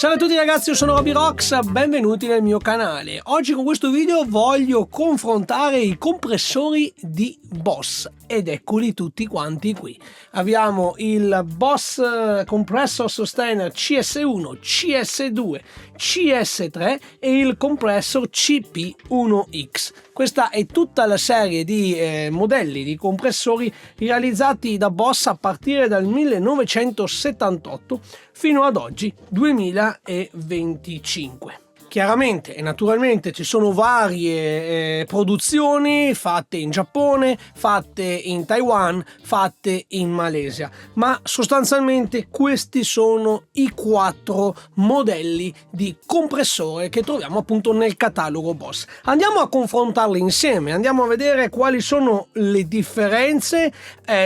Ciao a tutti ragazzi, io sono Robyrox, benvenuti nel mio canale. Oggi con questo video voglio confrontare i compressori di Boss ed eccoli tutti quanti qui. Abbiamo il Boss Compressor Sustainer CS1, CS2, CS3 e il compressor CP1X. Questa è tutta la serie di modelli di compressori realizzati da Boss a partire dal 1978 fino ad oggi 2025. Chiaramente e naturalmente ci sono varie produzioni fatte in Giappone, fatte in Taiwan, fatte in Malesia, ma sostanzialmente questi sono i 4 modelli di compressore che troviamo appunto nel catalogo Boss. Andiamo a confrontarli insieme, andiamo a vedere quali sono le differenze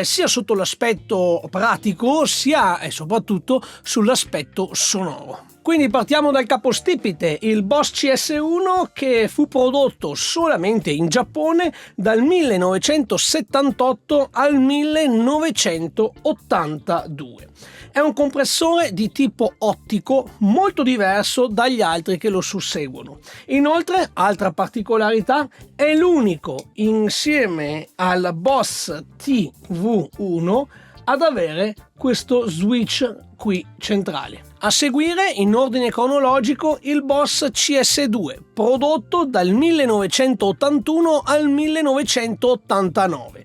sia sotto l'aspetto pratico sia e soprattutto sull'aspetto sonoro. Quindi partiamo dal capostipite, il Boss CS1 che fu prodotto solamente in Giappone dal 1978 al 1982. È un compressore di tipo ottico molto diverso dagli altri che lo susseguono. Inoltre, altra particolarità, è l'unico insieme al Boss TV1 ad avere questo switch qui centrale. A seguire, in ordine cronologico, il Boss CS2, prodotto dal 1981 al 1989.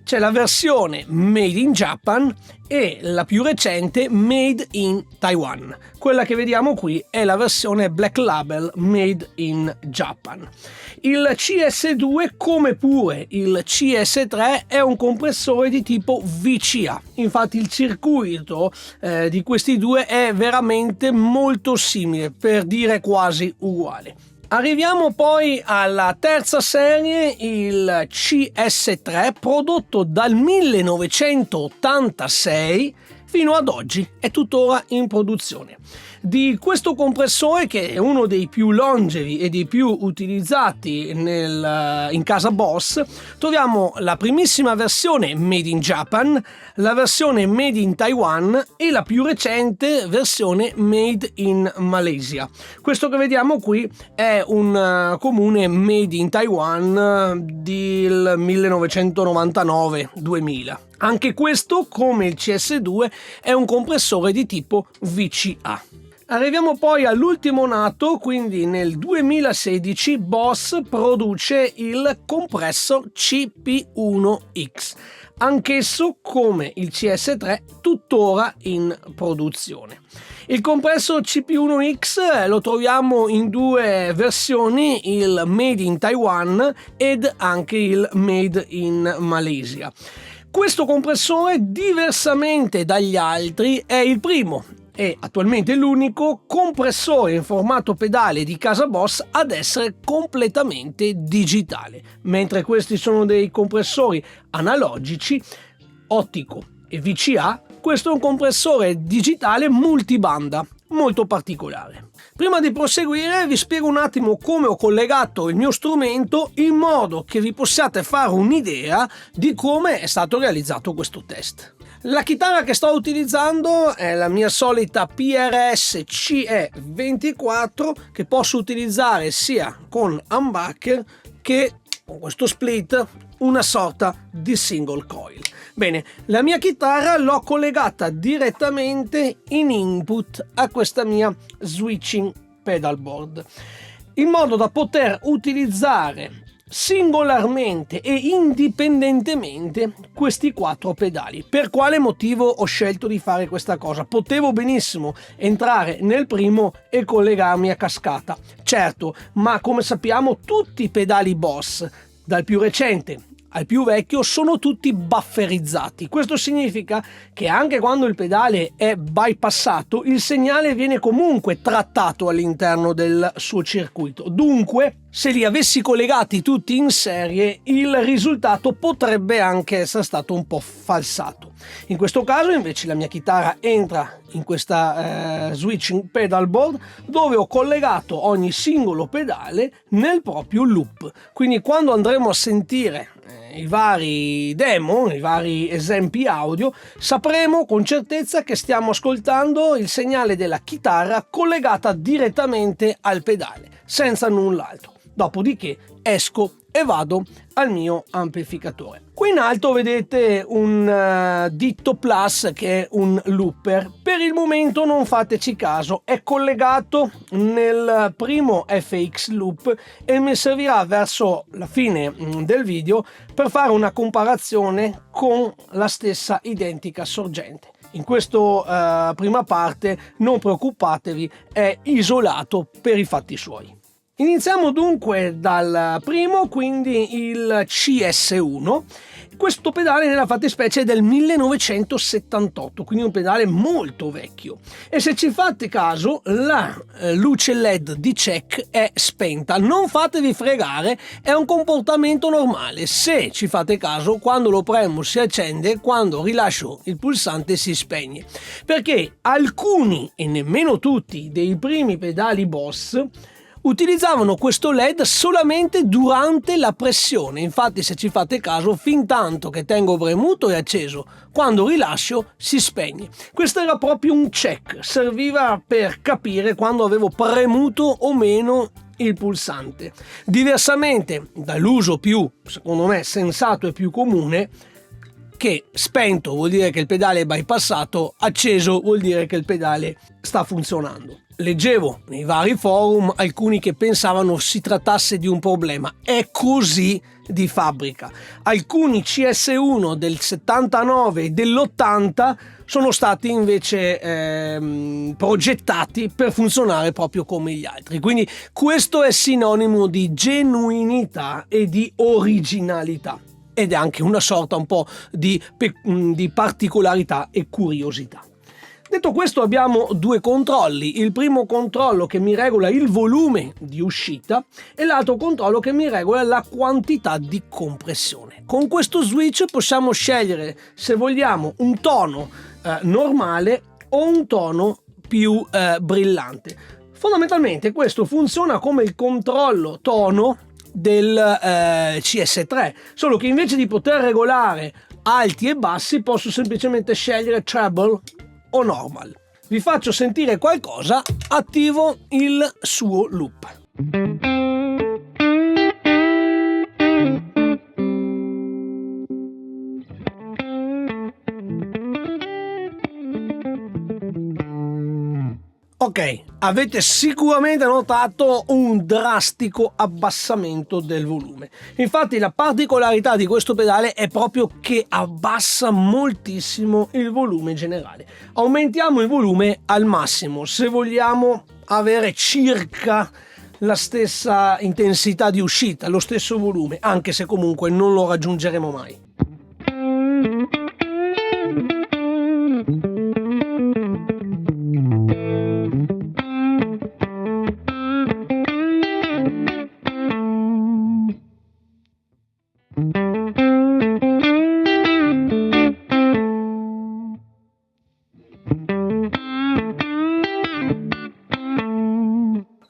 C'è la versione Made in Japan e la più recente Made in Taiwan. Quella che vediamo qui è la versione Black Label Made in Japan. Il CS2, come pure il CS3, è un compressore di tipo VCA. Infatti il circuito di questi due è veramente molto simile, per dire quasi uguale. Arriviamo poi alla terza serie, il CS3, prodotto dal 1986 fino ad oggi, è tuttora in produzione. Di questo compressore, che è uno dei più longevi e dei più utilizzati in casa Boss, troviamo la primissima versione Made in Japan, la versione Made in Taiwan e la più recente versione Made in Malaysia. Questo che vediamo qui è un comune Made in Taiwan del 1999-2000. Anche questo, come il CS2, è un compressore di tipo VCA. Arriviamo poi all'ultimo nato, quindi nel 2016 Boss produce il compressor CP1X, anch'esso come il CS3 tuttora in produzione. Il compressor CP1X lo troviamo in due versioni, il Made in Taiwan ed anche il Made in Malaysia. Questo compressore, diversamente dagli altri, è il primo e attualmente l'unico compressore in formato pedale di casa Boss ad essere completamente digitale, mentre questi sono dei compressori analogici, ottico e VCA. Questo è un compressore digitale multibanda molto particolare. Prima di proseguire vi spiego un attimo come ho collegato il mio strumento in modo che vi possiate fare un'idea di come è stato realizzato questo test. La chitarra che sto utilizzando è la mia solita PRS CE24 che posso utilizzare sia con humbucker che con questo split, una sorta di single coil. Bene, la mia chitarra l'ho collegata direttamente in input a questa mia switching pedalboard, in modo da poter utilizzare singolarmente e indipendentemente questi 4 pedali. Per quale motivo ho scelto di fare questa cosa? Potevo benissimo entrare nel primo e collegarmi a cascata, certo, ma come sappiamo tutti i pedali Boss, dal più recente al più vecchio, sono tutti bufferizzati. Questo significa che anche quando il pedale è bypassato, il segnale viene comunque trattato all'interno del suo circuito. Dunque, se li avessi collegati tutti in serie, il risultato potrebbe anche essere stato un po' falsato. In questo caso invece la mia chitarra entra in questa switching pedal board, dove ho collegato ogni singolo pedale nel proprio loop. Quindi quando andremo a sentire i vari demo, i vari esempi audio, sapremo con certezza che stiamo ascoltando il segnale della chitarra collegata direttamente al pedale, senza null'altro. Dopodiché esco e vado al mio amplificatore. Qui in alto vedete un Ditto Plus, che è un looper. Per il momento non fateci caso, è collegato nel primo FX Loop e mi servirà verso la fine del video per fare una comparazione con la stessa identica sorgente. In questa prima parte non preoccupatevi, è isolato per i fatti suoi. Iniziamo dunque dal primo, quindi il CS1. Questo pedale nella fattispecie è del 1978, quindi un pedale molto vecchio, e se ci fate caso la luce LED di check è spenta. Non fatevi fregare, è un comportamento normale. Se ci fate caso, quando lo premo si accende, quando rilascio il pulsante si spegne, perché alcuni e nemmeno tutti dei primi pedali Boss utilizzavano questo LED solamente durante la pressione. Infatti, se ci fate caso, fin tanto che tengo premuto è acceso, quando rilascio si spegne. Questo era proprio un check, serviva per capire quando avevo premuto o meno il pulsante. Diversamente dall'uso più, secondo me, sensato e più comune, che spento vuol dire che il pedale è bypassato, acceso vuol dire che il pedale sta funzionando. Leggevo nei vari forum alcuni che pensavano si trattasse di un problema. È così di fabbrica. Alcuni CS1 del 79 e dell'80 sono stati invece progettati per funzionare proprio come gli altri. Quindi questo è sinonimo di genuinità e di originalità, ed è anche una sorta un po' di particolarità e curiosità. Detto questo, abbiamo due controlli: il primo controllo che mi regola il volume di uscita e l'altro controllo che mi regola la quantità di compressione. Con questo switch possiamo scegliere se vogliamo un tono normale o un tono più brillante. Fondamentalmente questo funziona come il controllo tono del CS3, solo che invece di poter regolare alti e bassi posso semplicemente scegliere treble o normal. Vi faccio sentire qualcosa, attivo il suo loop. Ok, avete sicuramente notato un drastico abbassamento del volume. Infatti la particolarità di questo pedale è proprio che abbassa moltissimo il volume generale. Aumentiamo il volume al massimo se vogliamo avere circa la stessa intensità di uscita, lo stesso volume, anche se comunque non lo raggiungeremo mai.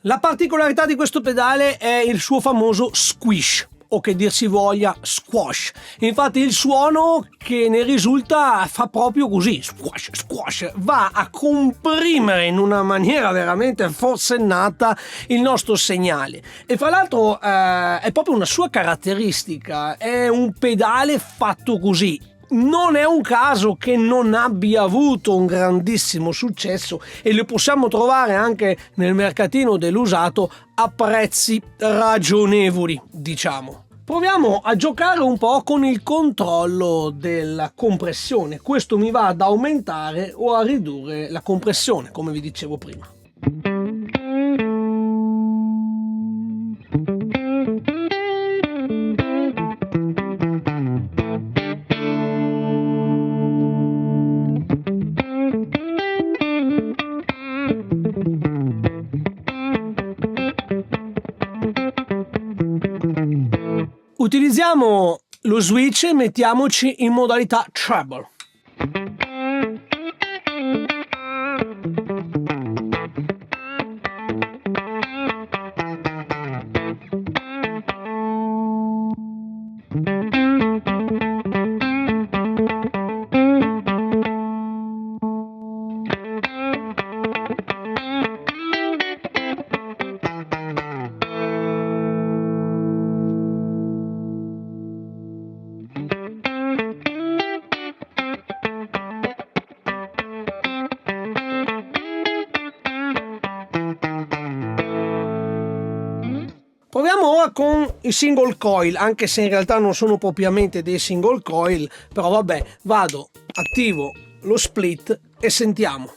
La particolarità di questo pedale è il suo famoso squish, o che dir si voglia squash. Infatti il suono che ne risulta fa proprio così, squash squash, va a comprimere in una maniera veramente forsennata il nostro segnale. E fra l'altro è proprio una sua caratteristica, è un pedale fatto così. Non è un caso che non abbia avuto un grandissimo successo e lo possiamo trovare anche nel mercatino dell'usato a prezzi ragionevoli, diciamo. Proviamo a giocare un po' con il controllo della compressione. Questo mi va ad aumentare o a ridurre la compressione, come vi dicevo prima. Utilizziamo lo switch e mettiamoci in modalità treble. prova con i single coil, anche se in realtà non sono propriamente dei single coil, però vabbè, vado, attivo lo split e sentiamo.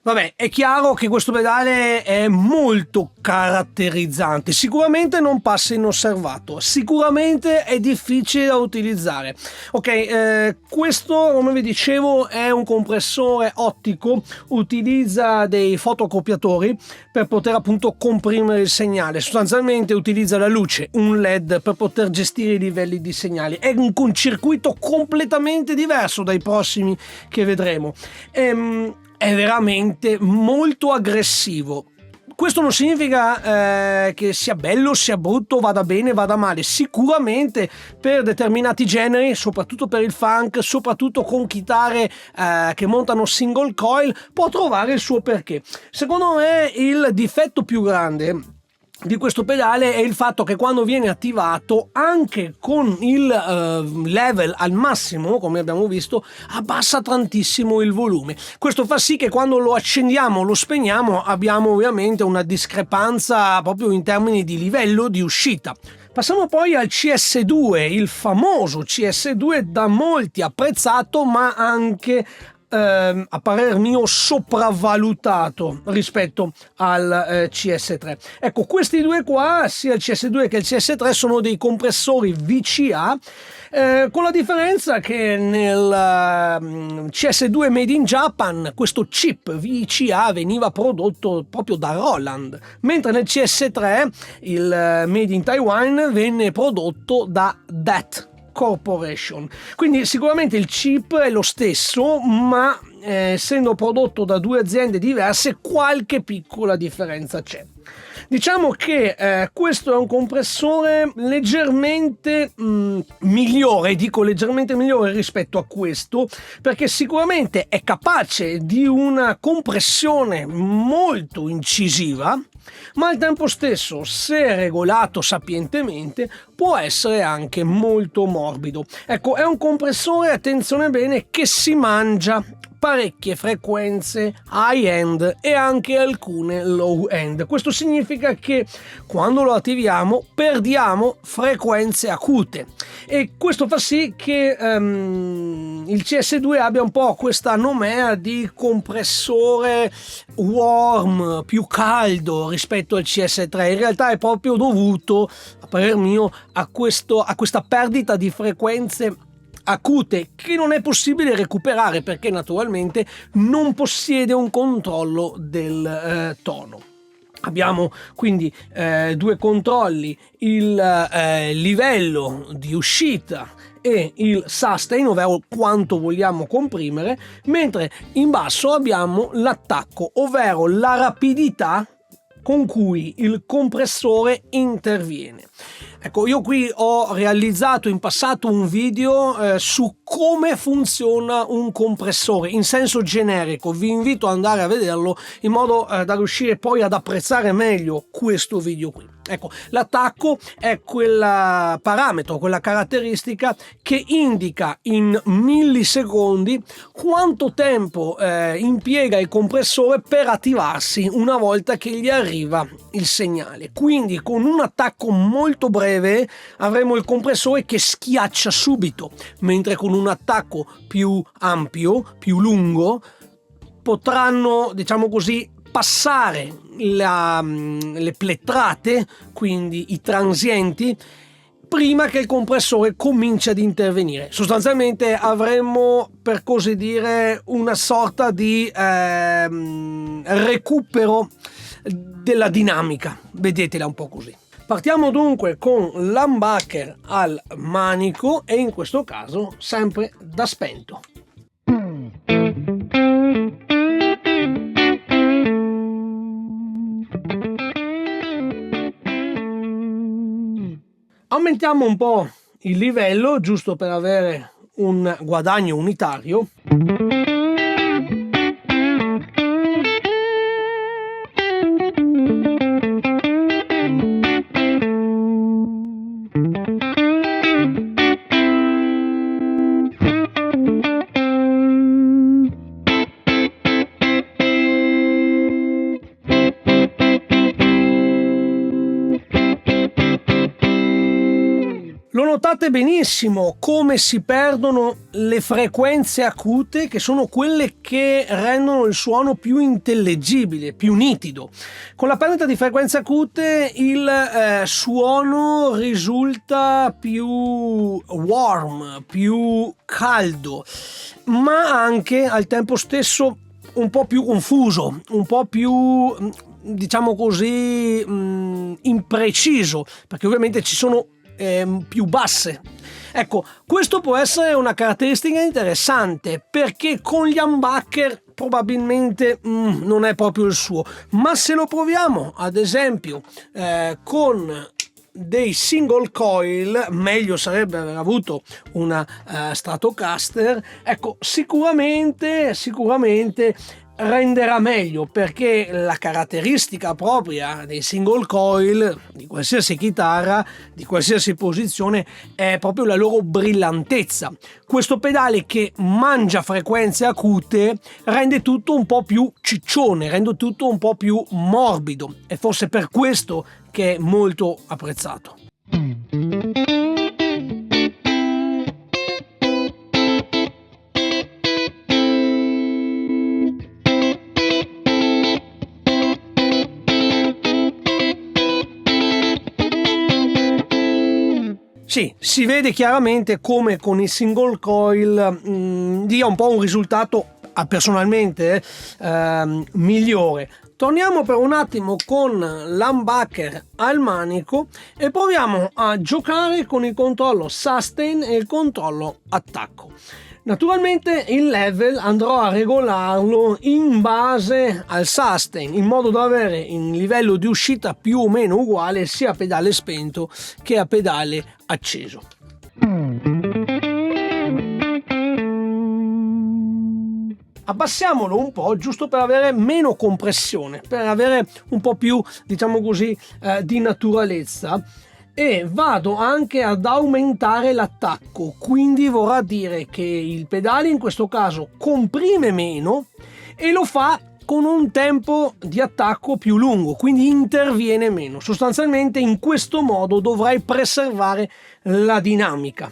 Vabbè, è chiaro che questo pedale è molto caratterizzante, sicuramente non passa inosservato, sicuramente è difficile da utilizzare. Ok, questo, come vi dicevo, è un compressore ottico, utilizza dei fotocopiatori per poter appunto comprimere il segnale, sostanzialmente utilizza la luce, un LED per poter gestire i livelli di segnali. È un circuito completamente diverso dai prossimi che vedremo. È veramente molto aggressivo. Questo non significa che sia bello, sia brutto, vada bene, vada male. Sicuramente per determinati generi, soprattutto per il funk, soprattutto con chitarre che montano single coil, può trovare il suo perché. Secondo me il difetto più grande di questo pedale è il fatto che quando viene attivato, anche con il level al massimo, come abbiamo visto, abbassa tantissimo il volume. Questo fa sì che quando lo accendiamo, lo spegniamo, abbiamo ovviamente una discrepanza proprio in termini di livello di uscita. Passiamo poi al CS2, il famoso CS2, da molti apprezzato ma anche a parer mio sopravvalutato rispetto al CS3. Ecco, questi due qua, sia il CS2 che il CS3, sono dei compressori VCA, con la differenza che nel CS2 Made in Japan questo chip VCA veniva prodotto proprio da Roland, mentre nel CS3 il Made in Taiwan venne prodotto da DAT Corporation. Quindi sicuramente il chip è lo stesso, ma essendo prodotto da due aziende diverse, qualche piccola differenza c'è. Diciamo che questo è un compressore leggermente migliore, dico leggermente migliore rispetto a questo, perché sicuramente è capace di una compressione molto incisiva, ma al tempo stesso, se regolato sapientemente, può essere anche molto morbido. Ecco, è un compressore, attenzione bene, che si mangia parecchie frequenze high end e anche alcune low end. Questo significa che quando lo attiviamo perdiamo frequenze acute, e questo fa sì che il CS2 abbia un po' questa nomea di compressore warm, più caldo rispetto al CS3. In realtà è proprio dovuto, a parer mio, a questa perdita di frequenze acute che non è possibile recuperare, perché naturalmente non possiede un controllo del tono. Abbiamo quindi due controlli, il livello di uscita e il sustain, ovvero quanto vogliamo comprimere, mentre in basso abbiamo l'attacco, ovvero la rapidità con cui il compressore interviene. Ecco, io qui ho realizzato in passato un video su come funziona un compressore in senso generico. Vi invito ad andare a vederlo in modo da riuscire poi ad apprezzare meglio questo video qui. Ecco, l'attacco è quel parametro, quella caratteristica che indica in millisecondi quanto tempo impiega il compressore per attivarsi una volta che gli arriva il segnale. Quindi con un attacco molto breve avremo il compressore che schiaccia subito, mentre con un attacco più ampio, più lungo, potranno, diciamo così, passare le plettrate, quindi i transienti, prima che il compressore cominci ad intervenire. Sostanzialmente avremmo, per così dire, una sorta di recupero della dinamica, vedetela un po' così. Partiamo dunque con l'humbucker al manico e in questo caso sempre da spento. Aumentiamo un po' il livello giusto per avere un guadagno unitario. Lo notate benissimo come si perdono le frequenze acute, che sono quelle che rendono il suono più intellegibile, più nitido. Con la perdita di frequenze acute il suono risulta più warm, più caldo, ma anche al tempo stesso un po' più confuso, un po' più, diciamo così, impreciso, perché ovviamente ci sono più basse. Ecco, questo può essere una caratteristica interessante, perché con gli humbucker probabilmente non è proprio il suo, ma se lo proviamo ad esempio con dei single coil, meglio sarebbe aver avuto una Stratocaster, ecco, sicuramente renderà meglio, perché la caratteristica propria dei single coil di qualsiasi chitarra, di qualsiasi posizione, è proprio la loro brillantezza. Questo pedale che mangia frequenze acute rende tutto un po' più ciccione, rende tutto un po' più morbido, e forse per questo che è molto apprezzato. Sì, si vede chiaramente come con il single coil dia un po' un risultato personalmente migliore. Torniamo per un attimo con l'humbucker al manico e proviamo a giocare con il controllo sustain e il controllo attacco. Naturalmente il level andrò a regolarlo in base al sustain, in modo da avere un livello di uscita più o meno uguale sia a pedale spento che a pedale acceso. Abbassiamolo un po' giusto per avere meno compressione, per avere un po' più, diciamo così, di naturalezza, e vado anche ad aumentare l'attacco, quindi vorrà dire che il pedale in questo caso comprime meno e lo fa con un tempo di attacco più lungo, quindi interviene meno. Sostanzialmente in questo modo dovrai preservare la dinamica.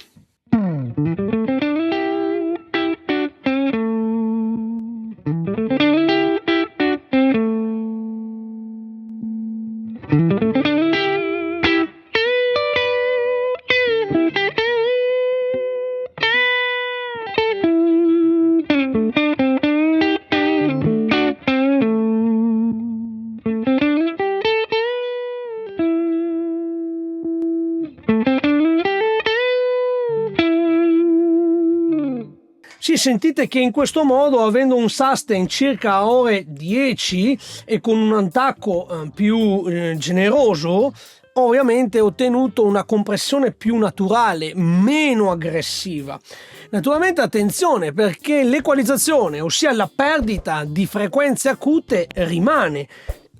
Sì, sentite che in questo modo, avendo un sustain circa a ore 10 e con un attacco più generoso, ho ovviamente ottenuto una compressione più naturale, meno aggressiva. Naturalmente attenzione, perché l'equalizzazione, ossia la perdita di frequenze acute, rimane.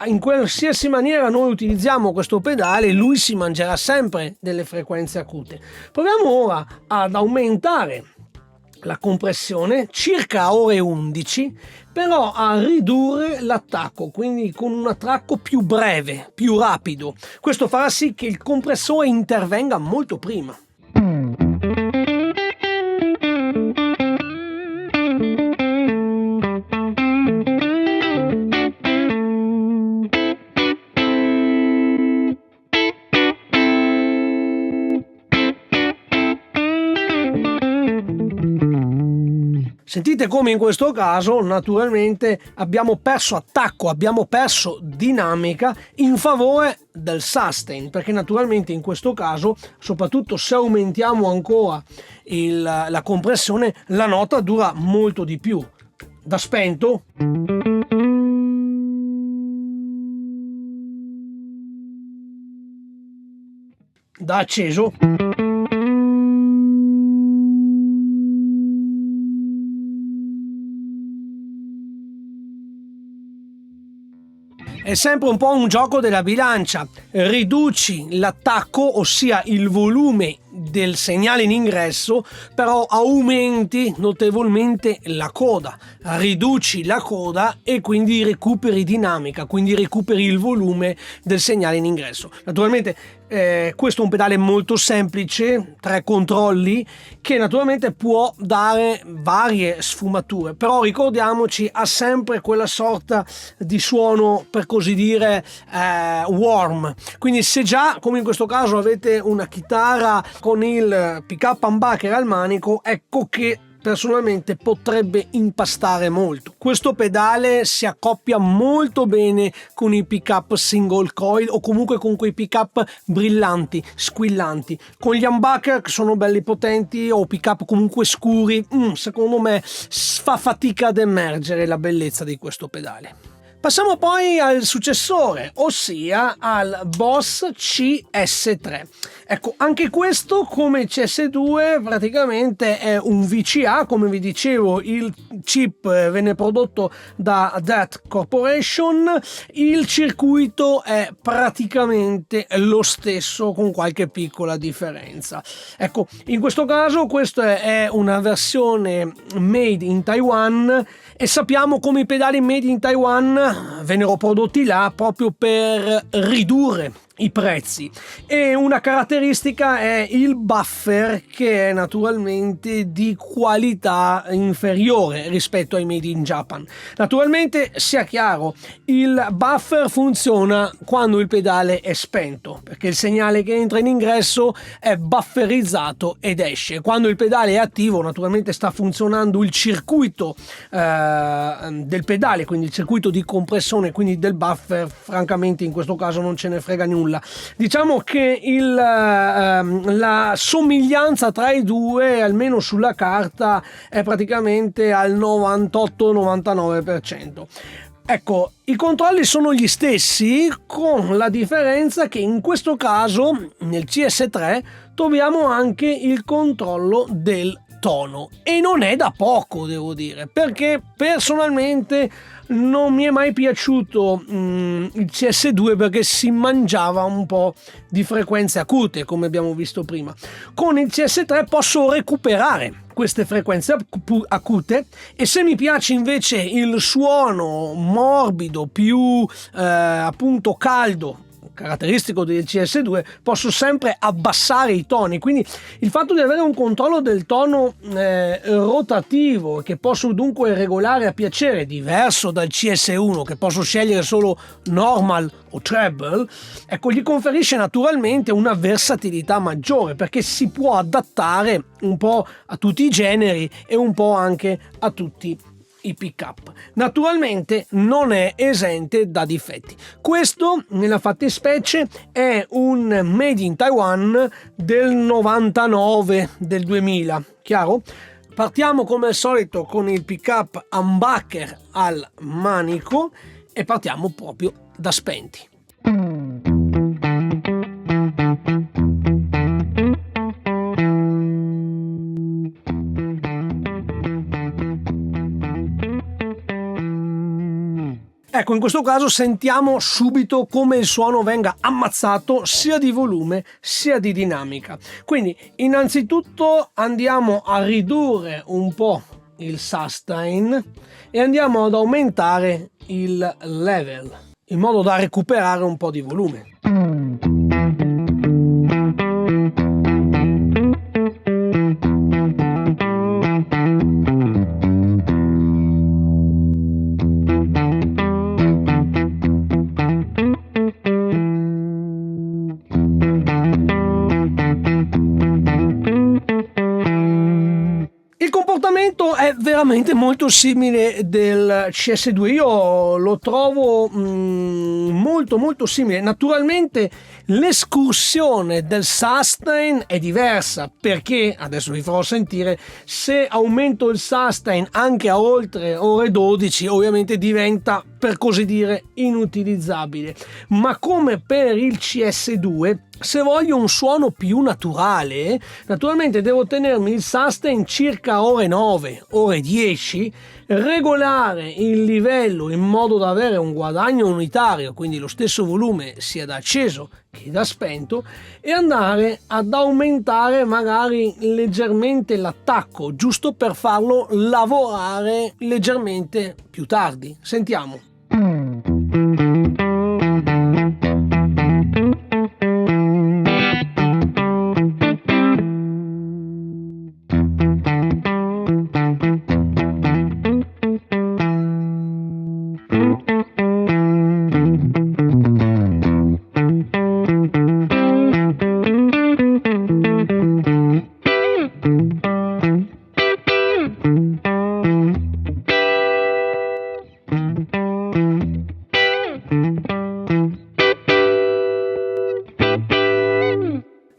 In qualsiasi maniera noi utilizziamo questo pedale, lui si mangerà sempre delle frequenze acute. Proviamo ora ad aumentare la compressione circa a ore 11, però a ridurre l'attacco, quindi con un attacco più breve, più rapido. Questo farà sì che il compressore intervenga molto prima. Sentite come in questo caso naturalmente abbiamo perso attacco, abbiamo perso dinamica in favore del sustain, perché naturalmente in questo caso, soprattutto se aumentiamo ancora la compressione, la nota dura molto di più. Da spento da acceso è sempre un po' un gioco della bilancia. Riduci l'attacco, ossia il volume del segnale in ingresso, però aumenti notevolmente la coda, riduci la coda e quindi recuperi dinamica, quindi recuperi il volume del segnale in ingresso. Naturalmente questo è un pedale molto semplice, 3 controlli, che naturalmente può dare varie sfumature, però ricordiamoci ha sempre quella sorta di suono, per così dire, warm. Quindi se già, come in questo caso, avete una chitarra con il pick up humbucker al manico, ecco che personalmente potrebbe impastare molto. Questo pedale si accoppia molto bene con i pick up single coil o comunque con quei pick up brillanti, squillanti, con gli humbucker che sono belli potenti o pick up comunque scuri. Secondo me fa fatica ad emergere la bellezza di questo pedale. Passiamo poi al successore, ossia al Boss CS3. Ecco, anche questo, come il CS2, praticamente è un VCA. Come vi dicevo, il chip venne prodotto da DAT Corporation, il circuito è praticamente lo stesso con qualche piccola differenza. Ecco, in questo caso questa è una versione made in Taiwan e sappiamo come i pedali made in Taiwan vennero prodotti là proprio per ridurre i prezzi, e una caratteristica è il buffer, che è naturalmente di qualità inferiore rispetto ai made in Japan. Naturalmente, sia chiaro, il buffer funziona quando il pedale è spento, perché il segnale che entra in ingresso è bufferizzato ed esce. Quando il pedale è attivo, naturalmente sta funzionando il circuito del pedale, quindi il circuito di compressione, quindi del buffer. Francamente in questo caso non ce ne frega nulla. Diciamo che la somiglianza tra i due, almeno sulla carta, è praticamente al 98-99%. Ecco, i controlli sono gli stessi, con la differenza che in questo caso nel CS3 troviamo anche il controllo del tono, e non è da poco, devo dire, perché personalmente non mi è mai piaciuto il CS2, perché si mangiava un po' di frequenze acute, come abbiamo visto prima. Con il CS3 posso recuperare queste frequenze acute, e se mi piace invece il suono morbido, più appunto caldo, caratteristico del CS2, posso sempre abbassare i toni. Quindi il fatto di avere un controllo del tono rotativo, che posso dunque regolare a piacere, diverso dal CS1 che posso scegliere solo normal o treble, ecco, gli conferisce naturalmente una versatilità maggiore, perché si può adattare un po' a tutti i generi e un po' anche a tutti i pick up. Naturalmente non è esente da difetti. Questo nella fattispecie è un made in Taiwan del 99, del 2000, chiaro? Partiamo come al solito con il pick up humbucker al manico e partiamo proprio da spenti. Ecco, in questo caso sentiamo subito come il suono venga ammazzato sia di volume sia di dinamica. Quindi innanzitutto andiamo a ridurre un po' il sustain e andiamo ad aumentare il level, in modo da recuperare un po' di volume. veramente molto simile del CS2, io lo trovo molto simile. Naturalmente l'escursione del sustain è diversa, perché adesso vi farò sentire, se aumento il sustain anche a oltre ore 12 ovviamente diventa, per così dire, inutilizzabile. Ma come per il CS2, se voglio un suono più naturale, naturalmente devo tenermi il sustain circa ore 9, ore 10, regolare il livello in modo da avere un guadagno unitario, quindi lo stesso volume sia da acceso che da spento, e andare ad aumentare magari leggermente l'attacco, giusto per farlo lavorare leggermente più tardi. Sentiamo.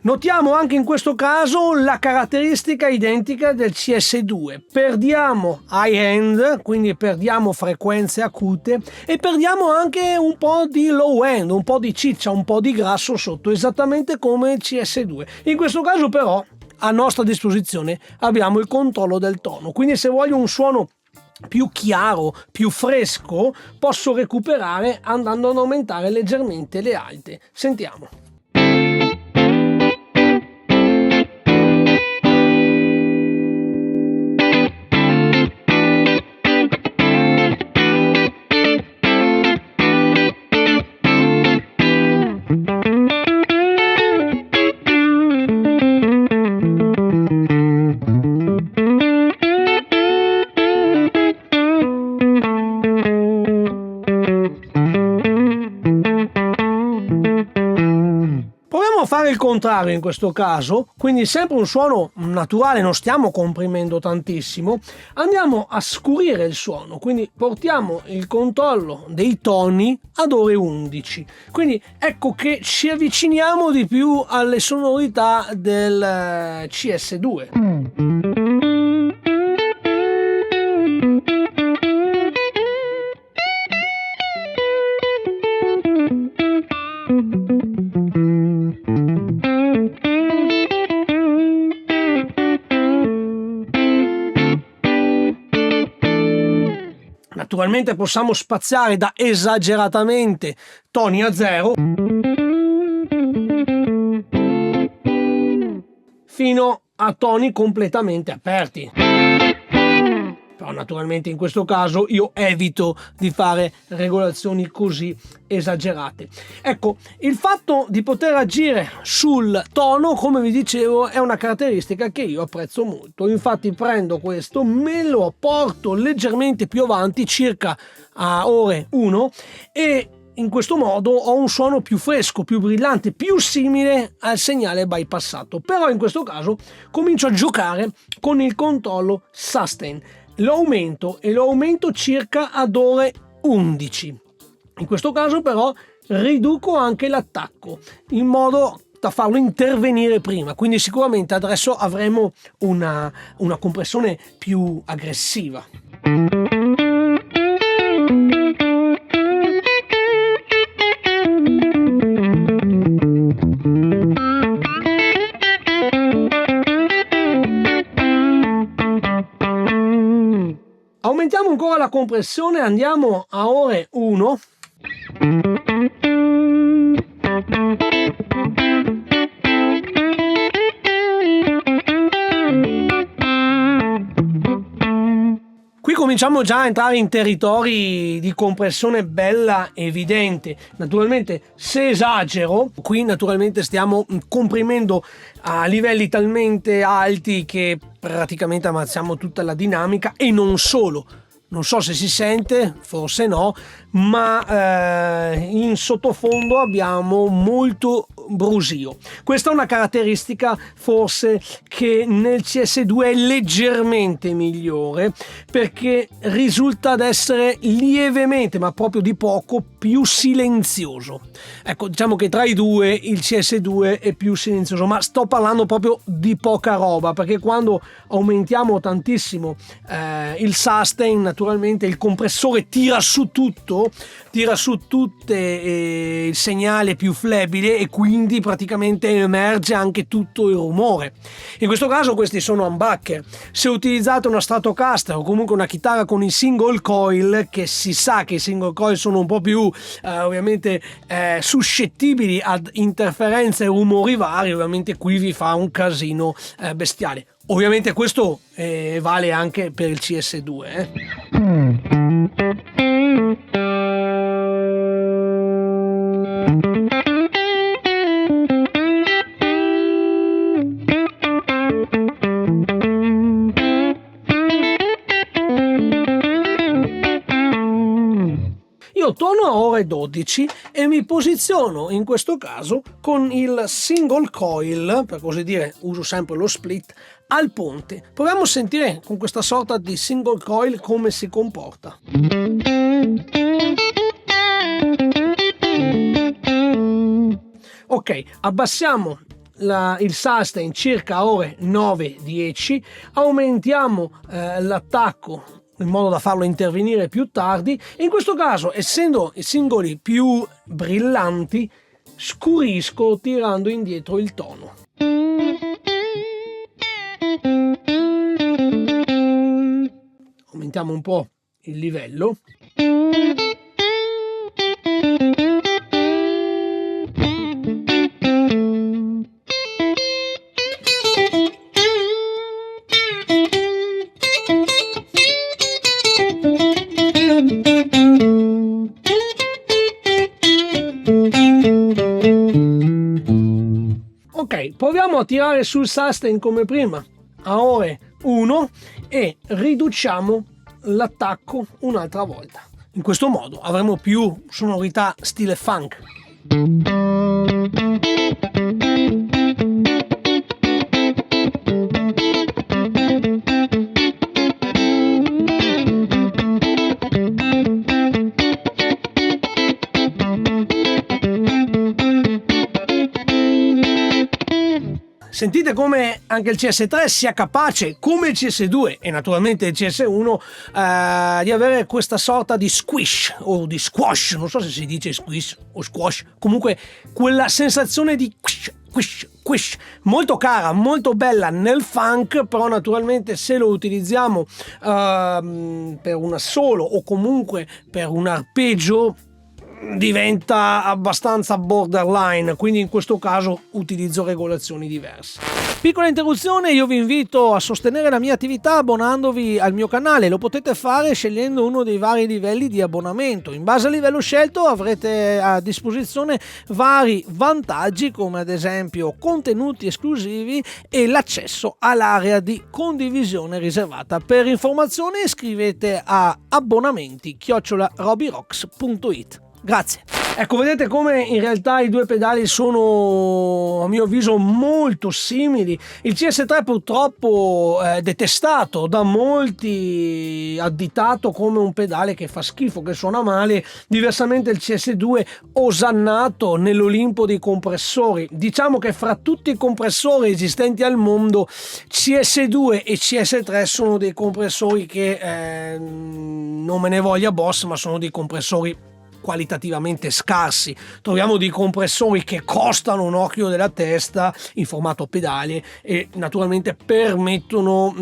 Notiamo anche in questo caso la caratteristica identica del CS2, perdiamo high end, quindi perdiamo frequenze acute e perdiamo anche un po' di low end, un po' di ciccia, un po' di grasso sotto, esattamente come il CS2. In questo caso però a nostra disposizione abbiamo il controllo del tono, quindi se voglio un suono più chiaro, più fresco, posso recuperare andando ad aumentare leggermente le alte. Sentiamo. Proviamo a fare il contrario in questo caso, quindi sempre un suono naturale, non stiamo comprimendo tantissimo, andiamo a scurire il suono, quindi portiamo il controllo dei toni ad ore 11, quindi ecco che ci avviciniamo di più alle sonorità del CS2. Naturalmente possiamo spaziare da esageratamente toni a 0 fino a toni completamente aperti. Però naturalmente in questo caso io evito di fare regolazioni così esagerate. Ecco, il fatto di poter agire sul tono, come vi dicevo, è una caratteristica che io apprezzo molto. Infatti prendo questo, me lo porto leggermente più avanti, circa a ore 1, e in questo modo ho un suono più fresco, più brillante, più simile al segnale bypassato. Però in questo caso comincio a giocare con il controllo sustain. Lo aumento circa ad ore 11. In questo caso però riduco anche l'attacco in modo da farlo intervenire prima, quindi sicuramente adesso avremo una compressione più aggressiva. Aumentiamo ancora la compressione, andiamo a ore 1. Qui cominciamo già a entrare in territori di compressione bella evidente. Naturalmente se esagero, qui naturalmente stiamo comprimendo a livelli talmente alti che praticamente ammazziamo tutta la dinamica, e non solo. Non so se si sente, forse no, ma in sottofondo abbiamo brusio. Questa è una caratteristica forse che nel CS2 è leggermente migliore, perché risulta ad essere lievemente, ma proprio di poco, più silenzioso. Ecco, diciamo che tra i due il CS2 è più silenzioso, ma sto parlando proprio di poca roba, perché quando aumentiamo tantissimo il sustain, naturalmente il compressore tira su tutto, tira su tutte il segnale più flebile, e quindi praticamente emerge anche tutto il rumore. In questo caso questi sono humbucker. Se utilizzate una Stratocaster o comunque una chitarra con i single coil, che si sa che i single coil sono un po' più ovviamente suscettibili ad interferenze e rumori vari, ovviamente qui vi fa un casino bestiale. Ovviamente questo vale anche per il CS2. Io torno a ore 12 e mi posiziono in questo caso con il single coil, per così dire, uso sempre lo split, al ponte. Proviamo a sentire con questa sorta di single coil come si comporta. Ok, abbassiamo il sustain circa a ore 9-10, aumentiamo l'attacco in modo da farlo intervenire più tardi, e in questo caso, essendo i singoli più brillanti, scurisco tirando indietro il tono. Aumentiamo un po' il livello. Ok, proviamo a tirare sul sustain come prima a ore 1 e riduciamo l'attacco un'altra volta. In questo modo avremo più sonorità stile funk. Sentite come anche il CS3 sia capace, come il CS2 e naturalmente il CS1, di avere questa sorta di squish o di squash, non so se si dice squish o squash, comunque quella sensazione di quish, molto cara, molto bella nel funk, però naturalmente se lo utilizziamo per un assolo o comunque per un arpeggio diventa abbastanza borderline, quindi in questo caso utilizzo regolazioni diverse. Piccola interruzione, io vi invito a sostenere la mia attività abbonandovi al mio canale. Lo potete fare scegliendo uno dei vari livelli di abbonamento. In base al livello scelto avrete a disposizione vari vantaggi, come ad esempio contenuti esclusivi e l'accesso all'area di condivisione riservata. Per informazioni scrivete a abbonamenti@robyrocks.it. Grazie. Ecco, vedete come in realtà i due pedali sono, a mio avviso, molto simili. Il CS3 purtroppo è detestato da molti, additato come un pedale che fa schifo, che suona male. Diversamente il CS2 osannato nell'Olimpo dei compressori. Diciamo che fra tutti i compressori esistenti al mondo, CS2 e CS3 sono dei compressori che non me ne voglia Boss, ma sono dei compressori qualitativamente scarsi. Troviamo dei compressori che costano un occhio della testa in formato pedale e naturalmente permettono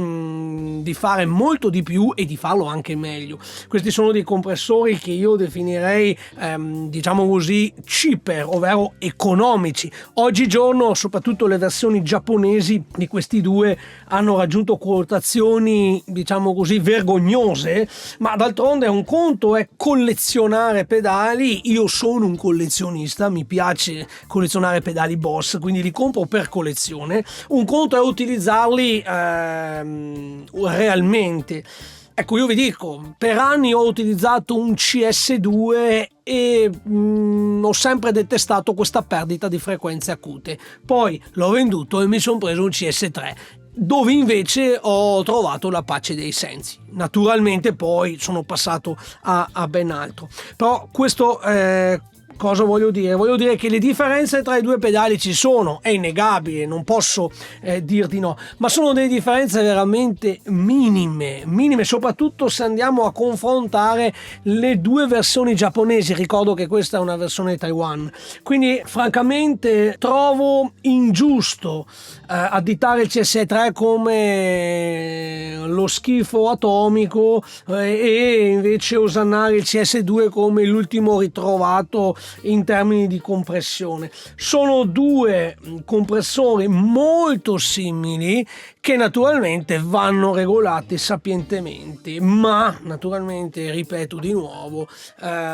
di fare molto di più e di farlo anche meglio. Questi sono dei compressori che io definirei diciamo così cheaper, ovvero economici. Oggigiorno soprattutto le versioni giapponesi di questi due hanno raggiunto quotazioni diciamo così vergognose, ma d'altronde un conto è collezionare pedali. Io sono un collezionista, mi piace collezionare pedali Boss, quindi li compro per collezione. Un conto è utilizzarli realmente. Ecco, io vi dico, per anni ho utilizzato un CS2 e ho sempre detestato questa perdita di frequenze acute. Poi l'ho venduto e mi sono preso un CS3, dove invece ho trovato la pace dei sensi. Naturalmente poi sono passato a ben altro. Però questo cosa voglio dire? Voglio dire che le differenze tra i due pedali ci sono, è innegabile, non posso dir di no, ma sono delle differenze veramente minime, soprattutto se andiamo a confrontare le due versioni giapponesi. Ricordo che questa è una versione Taiwan, quindi francamente trovo ingiusto additare il CS3 come lo schifo atomico e invece osannare il CS2 come l'ultimo ritrovato in termini di compressione. Sono due compressori molto simili che naturalmente vanno regolati sapientemente, ma naturalmente, ripeto di nuovo,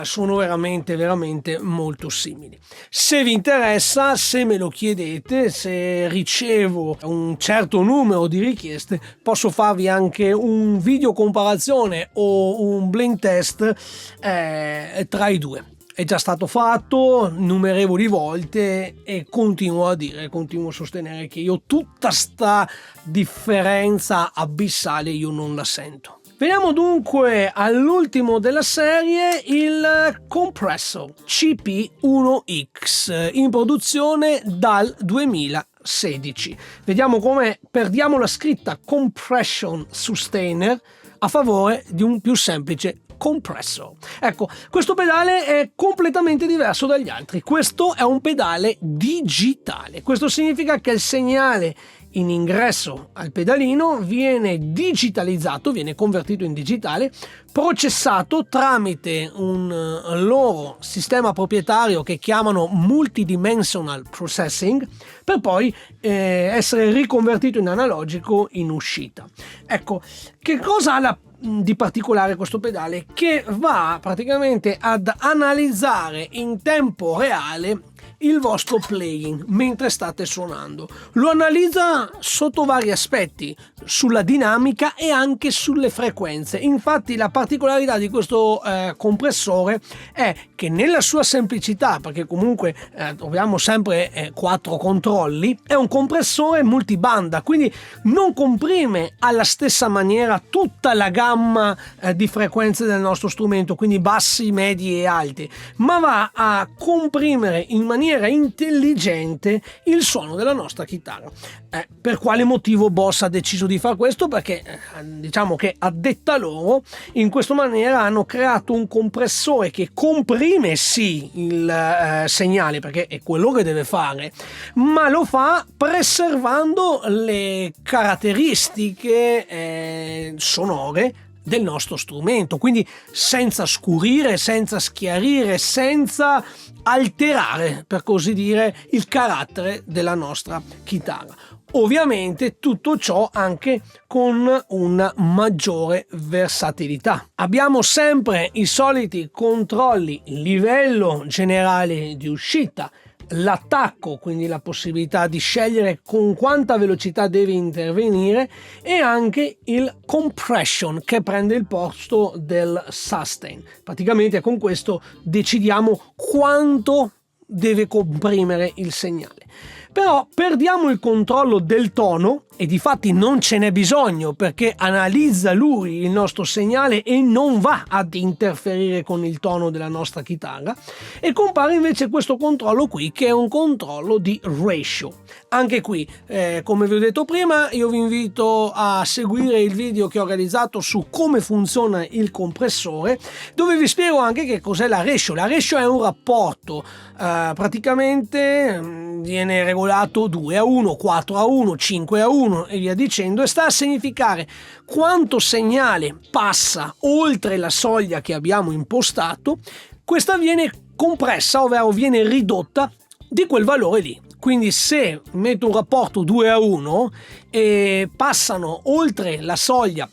sono veramente molto simili. Se vi interessa, se me lo chiedete, se ricevo un certo numero di richieste, posso farvi anche un video comparazione o un blind test tra i due. È già stato fatto innumerevoli volte e continuo a sostenere che io tutta sta differenza abissale io non la sento. Veniamo dunque all'ultimo della serie, il Compressor CP1X, in produzione dal 2016. Vediamo come perdiamo la scritta Compression Sustainer a favore di un più semplice compressor. Ecco, questo pedale è completamente diverso dagli altri. Questo è un pedale digitale. Questo significa che il segnale in ingresso al pedalino viene digitalizzato, viene convertito in digitale, processato tramite un loro sistema proprietario che chiamano Multidimensional Processing, per poi essere riconvertito in analogico in uscita. Ecco, che cosa ha di particolare questo pedale? Che va praticamente ad analizzare in tempo reale il vostro playing mentre state suonando. Lo analizza sotto vari aspetti, sulla dinamica e anche sulle frequenze. Infatti la particolarità di questo compressore è che nella sua semplicità, perché comunque troviamo sempre 4 controlli, è un compressore multibanda, quindi non comprime alla stessa maniera tutta la gamma di frequenze del nostro strumento, quindi bassi, medi e alti, ma va a comprimere in maniera intelligente il suono della nostra chitarra. Per quale motivo Boss ha deciso di fare questo? Perché diciamo che a detta loro, in questa maniera hanno creato un compressore che comprime sì il segnale, perché è quello che deve fare, ma lo fa preservando le caratteristiche sonore del nostro strumento, quindi senza scurire, senza schiarire, senza alterare, per così dire, il carattere della nostra chitarra. Ovviamente tutto ciò anche con una maggiore versatilità. Abbiamo sempre i soliti controlli, livello generale di uscita, l'attacco, quindi la possibilità di scegliere con quanta velocità deve intervenire, e anche il compression che prende il posto del sustain. Praticamente con questo decidiamo quanto deve comprimere il segnale. Però perdiamo il controllo del tono, e difatti non ce n'è bisogno, perché analizza lui il nostro segnale e non va ad interferire con il tono della nostra chitarra, e compare invece questo controllo qui, che è un controllo di ratio. Anche qui, come vi ho detto prima, io vi invito a seguire il video che ho realizzato su come funziona il compressore, dove vi spiego anche che cos'è la ratio. La ratio è un rapporto, praticamente viene regolato 2:1, 4:1, 5:1 e via dicendo, e sta a significare quanto segnale passa oltre la soglia che abbiamo impostato. Questa viene compressa, ovvero viene ridotta di quel valore lì. Quindi se metto un rapporto 2:1 e passano oltre la soglia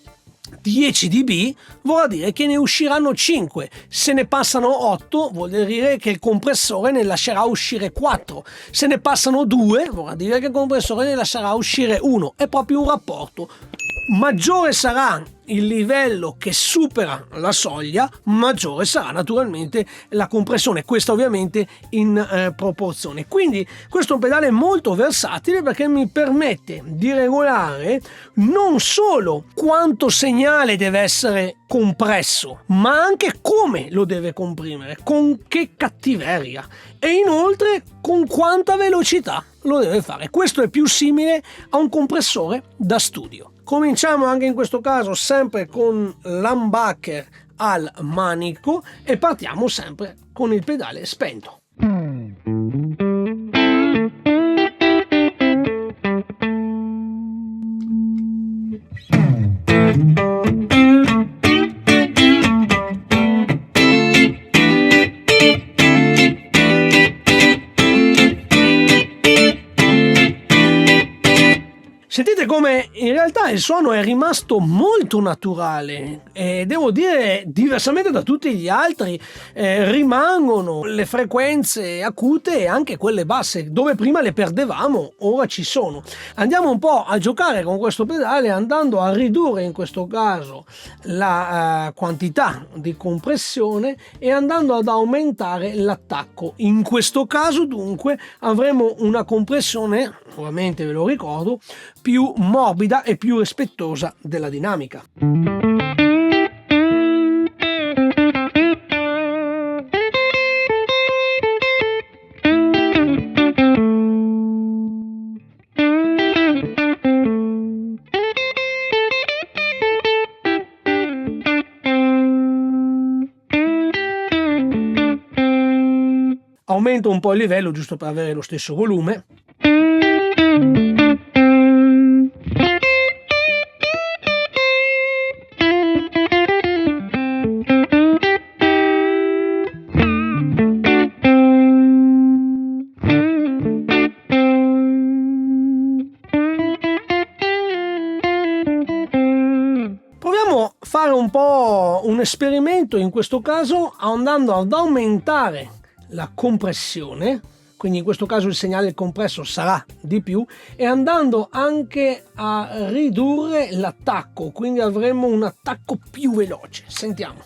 10 dB, vuol dire che ne usciranno 5. Se ne passano 8, vuol dire che il compressore ne lascerà uscire 4. Se ne passano 2, vuol dire che il compressore ne lascerà uscire 1. È proprio un rapporto maggiore sarà il livello che supera la soglia, maggiore sarà naturalmente la compressione, questa ovviamente in proporzione. Quindi questo è un pedale molto versatile perché mi permette di regolare non solo quanto segnale deve essere compresso, ma anche come lo deve comprimere, con che cattiveria e inoltre con quanta velocità lo deve fare. Questo è più simile a un compressore da studio. Cominciamo anche in questo caso sempre con l'humbucker al manico e partiamo sempre con il pedale spento. Sentite come in realtà il suono è rimasto molto naturale e devo dire, diversamente da tutti gli altri, rimangono le frequenze acute e anche quelle basse, dove prima le perdevamo, ora ci sono. Andiamo un po' a giocare con questo pedale andando a ridurre in questo caso la quantità di compressione e andando ad aumentare l'attacco. In questo caso dunque avremo una compressione, ovviamente ve lo ricordo, più morbida e più rispettosa della dinamica. Aumento un po' il livello giusto per avere lo stesso volume. Proviamo a fare un po' un esperimento in questo caso andando ad aumentare la compressione, quindi in questo caso il segnale compresso sarà di più, e andando anche a ridurre l'attacco, quindi avremo un attacco più veloce. Sentiamo.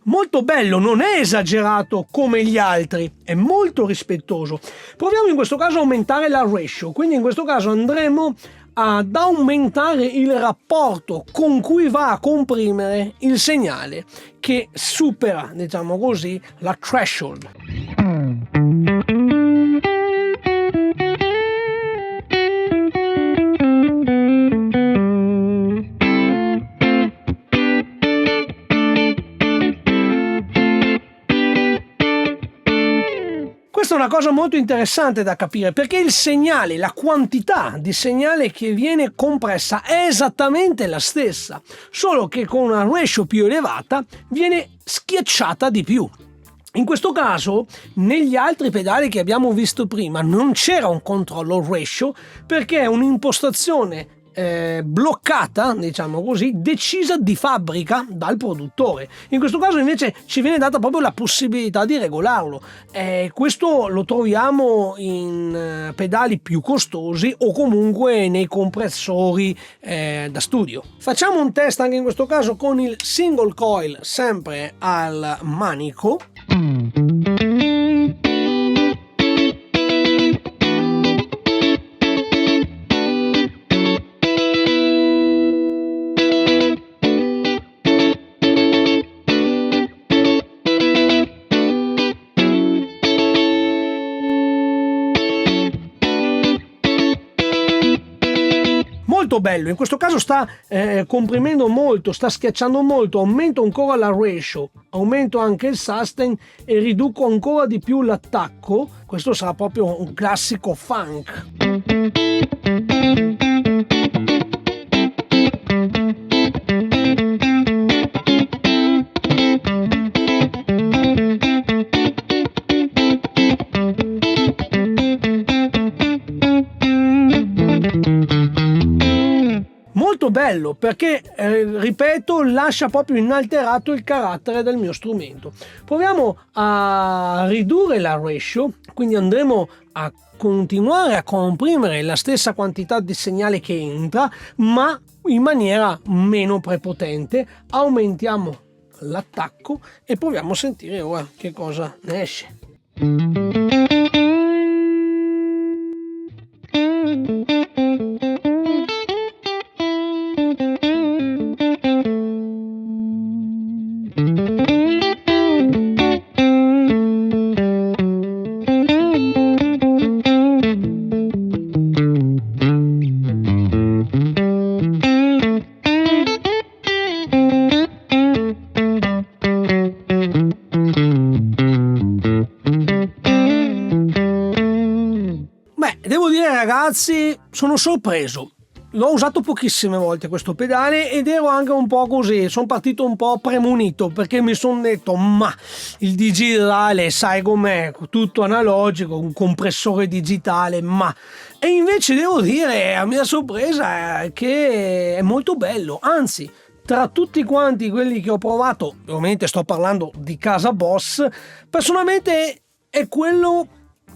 Molto bello, non è esagerato come gli altri, è molto rispettoso. Proviamo in questo caso a aumentare la ratio, quindi in questo caso andremo ad aumentare il rapporto con cui va a comprimere il segnale che supera, diciamo così, la threshold. Questa è una cosa molto interessante da capire perché il segnale, la quantità di segnale che viene compressa è esattamente la stessa, solo che con una ratio più elevata viene schiacciata di più. In questo caso, negli altri pedali che abbiamo visto prima, non c'era un controllo ratio perché è un'impostazione bloccata, diciamo così, decisa di fabbrica dal produttore. In questo caso invece ci viene data proprio la possibilità di regolarlo. Questo lo troviamo in pedali più costosi o comunque nei compressori da studio. Facciamo un test anche in questo caso con il single coil sempre al manico. Molto bello, in questo caso sta comprimendo molto, sta schiacciando molto, aumento ancora la ratio, aumento anche il sustain e riduco ancora di più l'attacco. Questo sarà proprio un classico funk. bello perché, ripeto, lascia proprio inalterato il carattere del mio strumento. Proviamo a ridurre la ratio, quindi andremo a continuare a comprimere la stessa quantità di segnale che entra, ma in maniera meno prepotente. Aumentiamo l'attacco e proviamo a sentire ora che cosa ne esce. Devo dire, ragazzi, sono sorpreso. L'ho usato pochissime volte questo pedale ed ero anche un po' così, sono partito un po' premunito perché mi sono detto ma il digitale sai com'è, tutto analogico, un compressore digitale, e invece devo dire a mia sorpresa che è molto bello, anzi tra tutti quanti quelli che ho provato, ovviamente sto parlando di casa Boss, personalmente è quello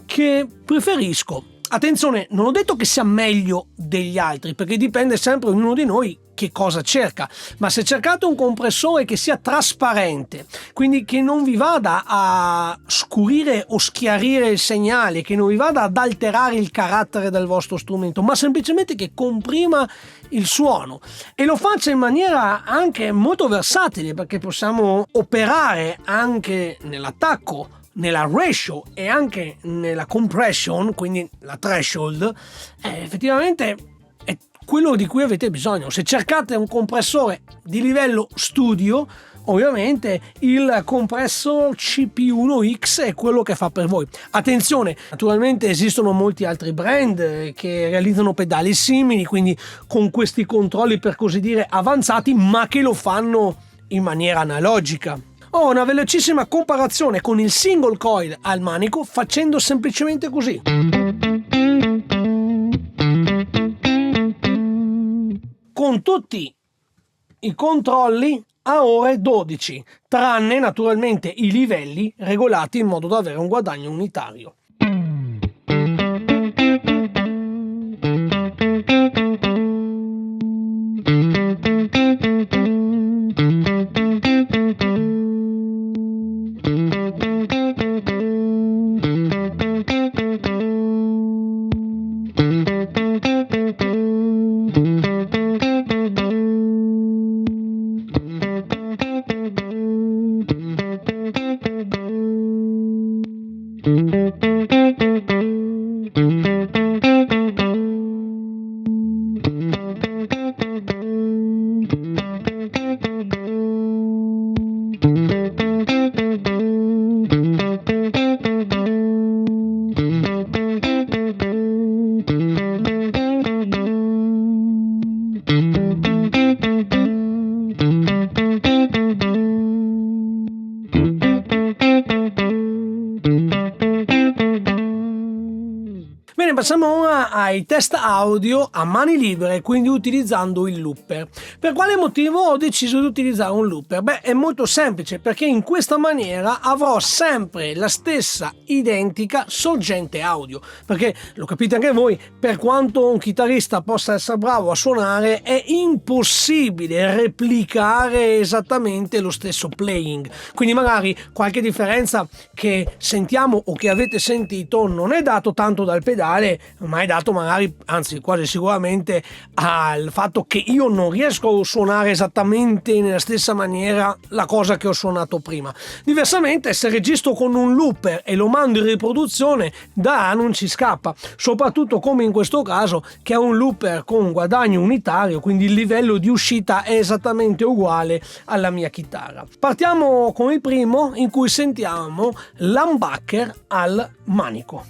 che preferisco. Attenzione, non ho detto che sia meglio degli altri, perché dipende sempre ognuno di noi che cosa cerca, ma se cercate un compressore che sia trasparente, quindi che non vi vada a scurire o schiarire il segnale, che non vi vada ad alterare il carattere del vostro strumento, ma semplicemente che comprima il suono e lo faccia in maniera anche molto versatile, perché possiamo operare anche nell'attacco, nella ratio e anche nella compression, quindi la threshold, effettivamente è quello di cui avete bisogno. Se cercate un compressore di livello studio, ovviamente il compressor CP1X è quello che fa per voi. Attenzione, naturalmente esistono molti altri brand che realizzano pedali simili, quindi con questi controlli per così dire avanzati, ma che lo fanno in maniera analogica. Ho una velocissima comparazione con il single coil al manico facendo semplicemente così. Con tutti i controlli a ore 12, tranne naturalmente i livelli regolati in modo da avere un guadagno unitario. Bene, passiamo ora ai test audio a mani libere, quindi utilizzando il looper. Per quale motivo ho deciso di utilizzare un looper? Beh, è molto semplice, perché in questa maniera avrò sempre la stessa identica sorgente audio, perché lo capite anche voi, per quanto un chitarrista possa essere bravo a suonare, è impossibile replicare esattamente lo stesso playing, quindi magari qualche differenza che sentiamo o che avete sentito non è dato tanto dal pedale, ma è dato magari, anzi quasi sicuramente, al fatto che io non riesco a suonare esattamente nella stessa maniera la cosa che ho suonato prima. Diversamente, se registro con un looper e lo mando in riproduzione, non ci scappa, soprattutto come in questo caso, che è un looper con guadagno unitario, quindi il livello di uscita è esattamente uguale alla mia chitarra. Partiamo con il primo, in cui sentiamo l'humbucker al manico.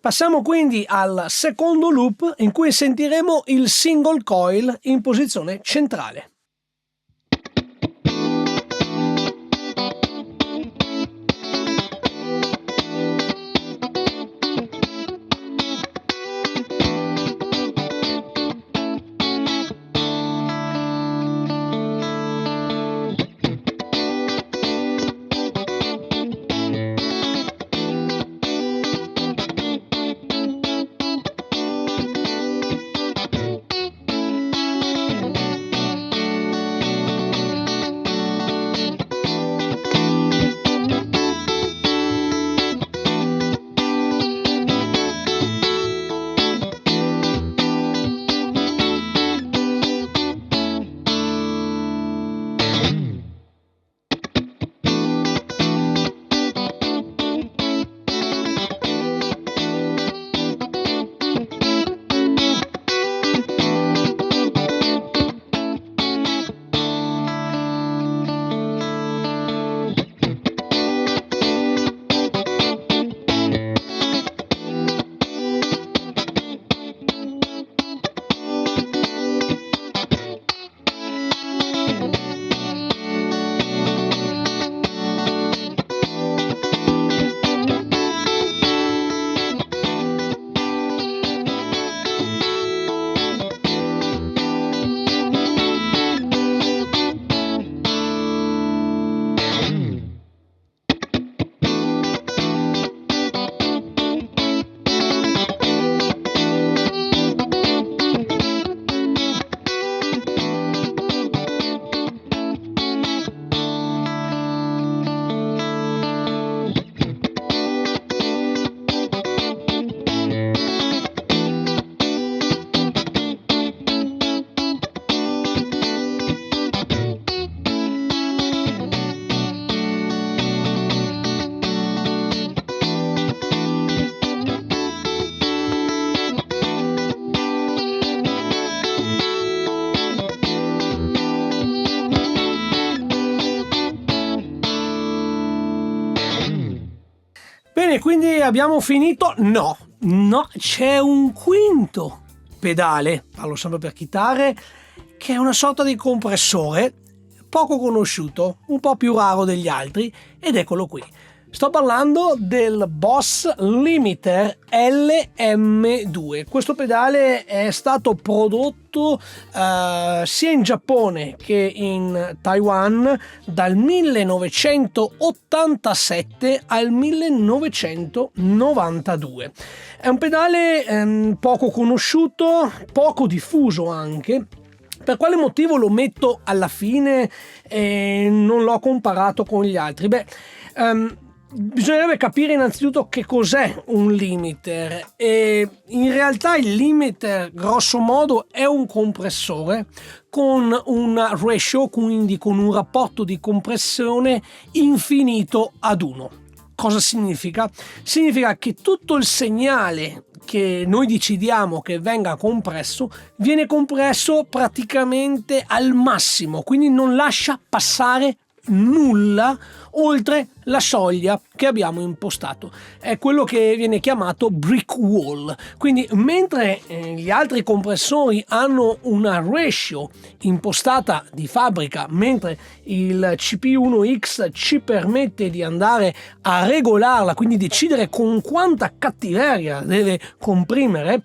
Passiamo quindi al secondo loop in cui sentiremo il single coil in posizione centrale. Bene, quindi abbiamo finito? No, c'è un quinto pedale, parlo sempre per chitarre, che è una sorta di compressore poco conosciuto, un po' più raro degli altri, ed eccolo qui. Sto parlando del Boss Limiter LM2. Questo pedale è stato prodotto sia in Giappone che in Taiwan dal 1987 al 1992. È un pedale poco conosciuto, poco diffuso anche. Per quale motivo lo metto alla fine e non l'ho comparato con gli altri? Bisognerebbe capire innanzitutto che cos'è un limiter, e in realtà il limiter grosso modo è un compressore con una ratio, quindi con un rapporto di compressione infinito ad 1. Cosa significa? Significa che tutto il segnale che noi decidiamo che venga compresso viene compresso praticamente al massimo, quindi non lascia passare nulla oltre la soglia che abbiamo impostato. È quello che viene chiamato brick wall. Quindi mentre gli altri compressori hanno una ratio impostata di fabbrica, mentre il CP1X ci permette di andare a regolarla, quindi decidere con quanta cattiveria deve comprimere,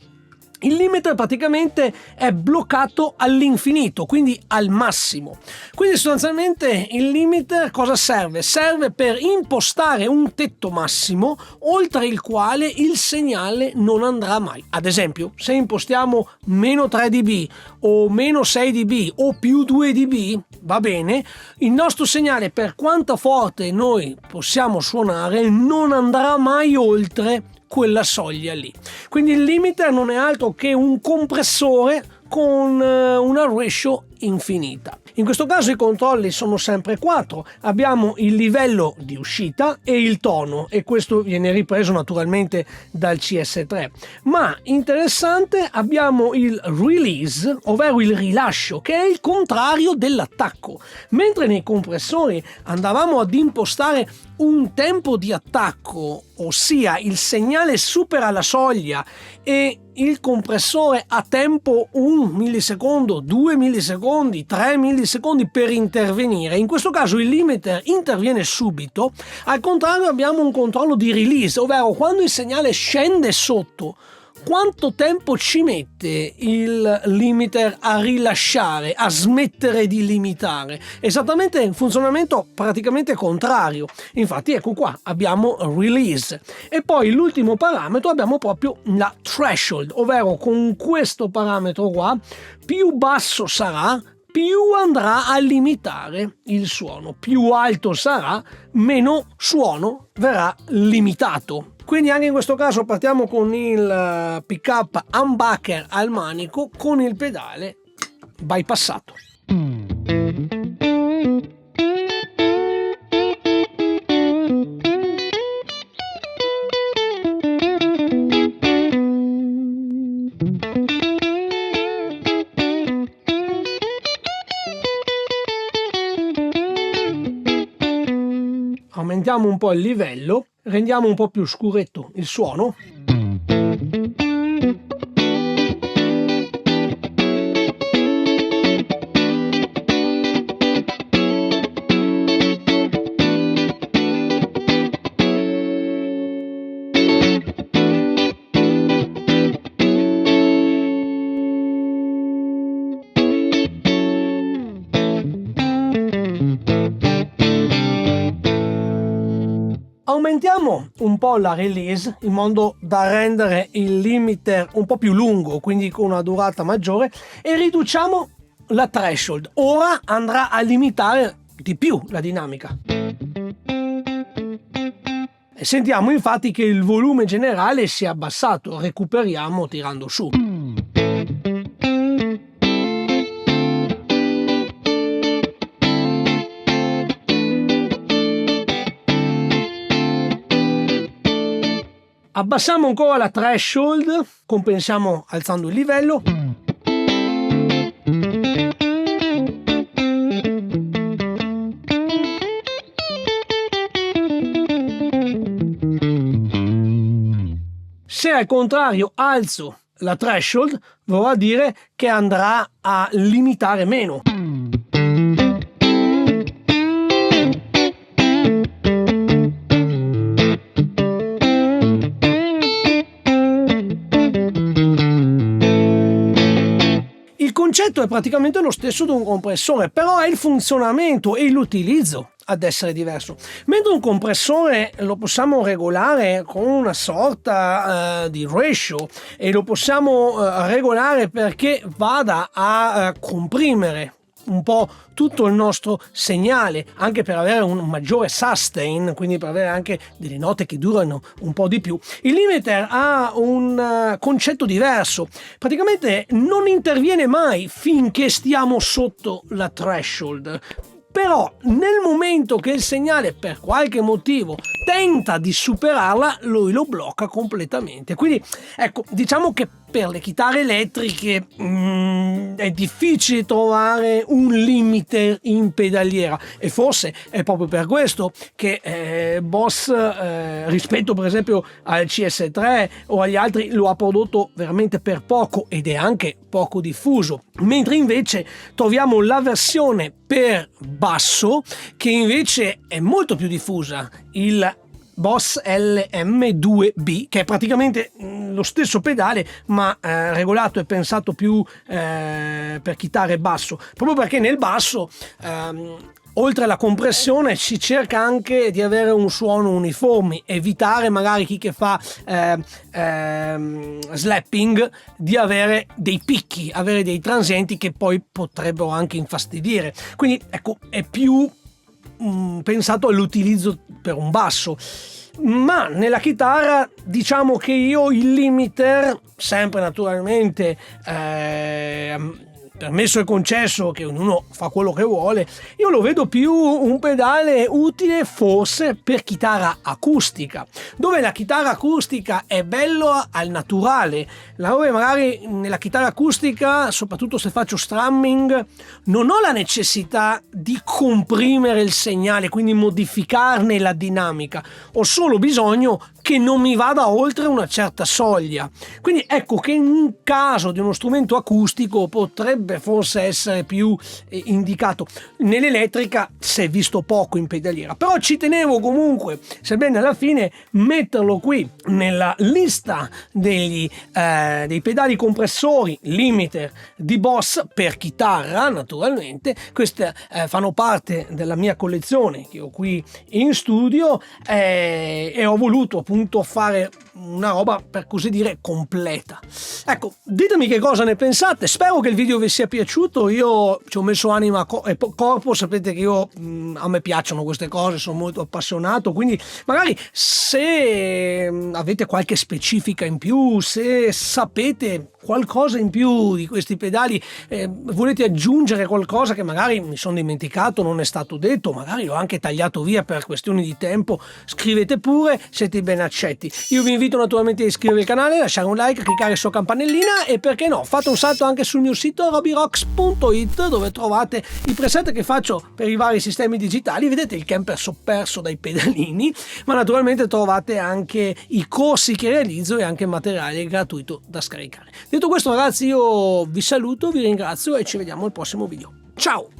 il limiter praticamente è bloccato all'infinito, quindi al massimo. Quindi sostanzialmente il limiter cosa serve? Serve per impostare un tetto massimo oltre il quale il segnale non andrà mai. Ad esempio, se impostiamo meno 3 dB o meno 6 dB o più 2 dB, va bene, il nostro segnale, per quanto forte noi possiamo suonare, non andrà mai oltre quella soglia lì. Quindi il limiter non è altro che un compressore con una ratio infinita. In questo caso i controlli sono sempre 4, abbiamo il livello di uscita e il tono, e questo viene ripreso naturalmente dal CS3, ma interessante abbiamo il release, ovvero il rilascio, che è il contrario dell'attacco. Mentre nei compressori andavamo ad impostare un tempo di attacco, ossia il segnale supera la soglia e il compressore ha tempo 1 millisecondo, 2 millisecondi, 3 millisecondi per intervenire. In questo caso il limiter interviene subito, al contrario abbiamo un controllo di release, ovvero quando il segnale scende sotto, quanto tempo ci mette il limiter a rilasciare, a smettere di limitare? Esattamente il funzionamento praticamente contrario. Infatti ecco qua abbiamo release. E poi l'ultimo parametro abbiamo proprio la threshold, ovvero con questo parametro qua più basso sarà, più andrà a limitare il suono, più alto sarà, meno suono verrà limitato. Quindi anche in questo caso partiamo con il pickup humbucker al manico con il pedale bypassato. Aumentiamo un po' il livello, rendiamo un po' più scuretto il suono. Aumentiamo un po' la release in modo da rendere il limiter un po' più lungo, quindi con una durata maggiore, e riduciamo la threshold. Ora andrà a limitare di più la dinamica. E sentiamo infatti che il volume generale si è abbassato, recuperiamo tirando su. Abbassiamo ancora la threshold, compensiamo alzando il livello. Se al contrario alzo la threshold, vorrà dire che andrà a limitare meno. Il concetto è praticamente lo stesso di un compressore, però è il funzionamento e l'utilizzo ad essere diverso. Mentre un compressore lo possiamo regolare con una sorta di ratio e lo possiamo regolare perché vada a comprimere un po' tutto il nostro segnale, anche per avere un maggiore sustain, quindi per avere anche delle note che durano un po' di più. Il limiter ha un concetto diverso, praticamente non interviene mai finché stiamo sotto la threshold. Però nel momento che il segnale per qualche motivo tenta di superarla, lui lo blocca completamente. Quindi ecco, diciamo che per le chitarre elettriche è difficile trovare un limiter in pedaliera, e forse è proprio per questo che Boss rispetto per esempio al CS3 o agli altri lo ha prodotto veramente per poco ed è anche poco diffuso, mentre invece troviamo la versione per basso che invece è molto più diffusa, il Boss LM2B, che è praticamente lo stesso pedale ma regolato e pensato più per chitarre basso, proprio perché nel basso oltre alla compressione si cerca anche di avere un suono uniforme, evitare magari chi che fa slapping di avere dei picchi, avere dei transienti che poi potrebbero anche infastidire. Quindi ecco, è più pensato all'utilizzo per un basso. Ma nella chitarra diciamo che io il limiter, sempre naturalmente permesso e concesso che ognuno fa quello che vuole, io lo vedo più un pedale utile forse per chitarra acustica, dove la chitarra acustica è bello al naturale, dove magari nella chitarra acustica, soprattutto se faccio strumming, non ho la necessità di comprimere il segnale, quindi modificarne la dinamica, ho solo bisogno che non mi vada oltre una certa soglia. Quindi ecco che in caso di uno strumento acustico potrebbe forse essere più indicato. Nell'elettrica si è visto poco in pedaliera, però ci tenevo comunque, sebbene alla fine, metterlo qui nella lista dei pedali compressori limiter di Boss per chitarra. Naturalmente queste fanno parte della mia collezione che ho qui in studio, e ho voluto appunto fare una roba per così dire completa. Ecco, ditemi che cosa ne pensate, spero che il video vi sia piaciuto. Io ci ho messo anima e corpo, sapete che a me piacciono queste cose, sono molto appassionato, quindi magari se avete qualche specifica in più, se sapete qualcosa in più di questi pedali, volete aggiungere qualcosa che magari mi sono dimenticato, non è stato detto, magari ho anche tagliato via per questioni di tempo, scrivete pure, siete ben accetti. Io vi invito naturalmente a iscrivervi al canale, lasciare un like, cliccare sulla campanellina e perché no, fate un salto anche sul mio sito robyrocks.it, dove trovate i preset che faccio per i vari sistemi digitali. Vedete il camper sopperso dai pedalini, ma naturalmente trovate anche i corsi che realizzo e anche materiale gratuito da scaricare. Detto questo ragazzi, io vi saluto, vi ringrazio e ci vediamo al prossimo video. Ciao!